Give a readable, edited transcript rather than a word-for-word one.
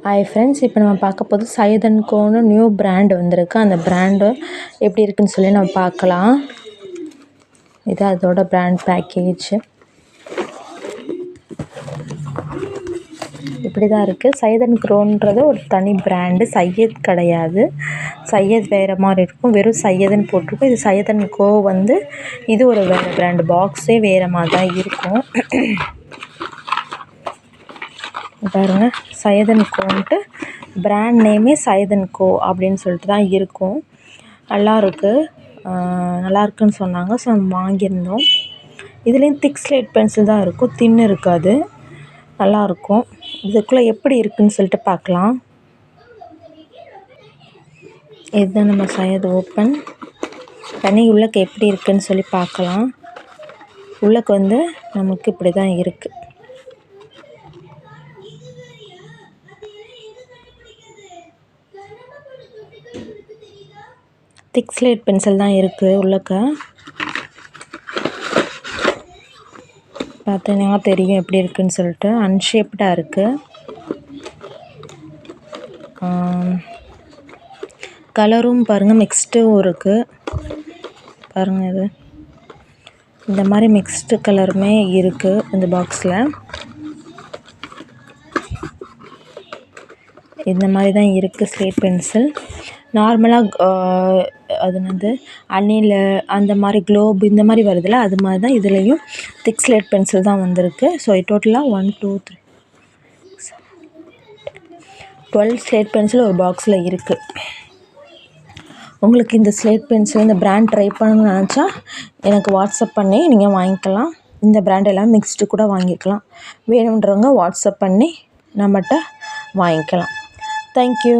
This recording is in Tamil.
ஹாய் ஃப்ரெண்ட்ஸ், இப்போ நம்ம பார்க்க போது சையத் அண்ட் கோன்னு நியூ பிராண்ட் வந்திருக்கு. அந்த பிராண்டு எப்படி இருக்குன்னு சொல்லி நம்ம பார்க்கலாம். இது அதோட பிராண்ட் பேக்கேஜ் இப்படி தான் இருக்குது. சையத் அண்ட் கோன்றது ஒரு தனி பிராண்டு, சையத் கிடையாது. சையத் வேறு மாதிரி இருக்கும், வெறும் சையதுன்னு போட்டிருக்கும். இது சையத் அண்ட் கோ வந்து இது ஒரு வேறு பிராண்டு, பாக்ஸே வேறு மாதிரி தான் இருக்கும். பாருங்கள், சையத் அண்ட் கோன்ட்டு பிராண்ட் நேமே சையத் அண்ட் கோ அப்படின்னு சொல்லிட்டு தான் இருக்கும். நல்லாயிருக்குன்னு சொன்னாங்க. ஸோ நம்ம வாங்கியிருந்தோம். இதுலேயும் திக் ஸ்லேட் பென்சில் தான் இருக்கும், தின்னு இருக்காது. நல்லாயிருக்கும். இதுக்குள்ளே எப்படி இருக்குதுன்னு சொல்லிட்டு பார்க்கலாம். இதுதான் நம்ம சையத் ஓப்பன் பண்ணி உள்ளக்கு எப்படி இருக்குதுன்னு சொல்லி பார்க்கலாம். உள்ளக்கு வந்து நமக்கு இப்படி தான் இருக்குது. திக் ஸ்லேட் பென்சில் தான் இருக்குது. உள்ளக்க பார்த்தீங்கன்னா தெரியும் எப்படி இருக்குதுன்னு சொல்லிட்டு. அன்ஷேப்டாக இருக்குது. கலரும் பாருங்கள் மிக்ஸ்டும் இருக்குது. பாருங்கள், இது இந்த மாதிரி மிக்ஸ்டு கலருமே இருக்குது இந்த பாக்ஸில். இந்த மாதிரி தான் இருக்குது ஸ்லேட் பென்சில். நார்மலாக அது வந்து அணில் அந்த மாதிரி குளோப் இந்த மாதிரி வருதுல்ல, அது மாதிரி தான் இதுலேயும் திக் ஸ்லேட் பென்சில் தான் வந்திருக்கு. ஸோ டோட்டலாக 1 2 3 12 ஸ்லேட் பென்சில் ஒரு பாக்ஸில் இருக்குது. உங்களுக்கு இந்த ஸ்லேட் பென்சில் இந்த பிராண்ட் ட்ரை பண்ணணும்னு நினச்சா எனக்கு வாட்ஸ்அப் பண்ணி நீங்கள் வாங்கிக்கலாம். இந்த பிராண்ட் எல்லாம் மிக்ஸ்டு கூட வாங்கிக்கலாம். வேணுன்றவங்க வாட்ஸ்அப் பண்ணி நம்மகிட்ட வாங்கிக்கலாம். தேங்க்யூ.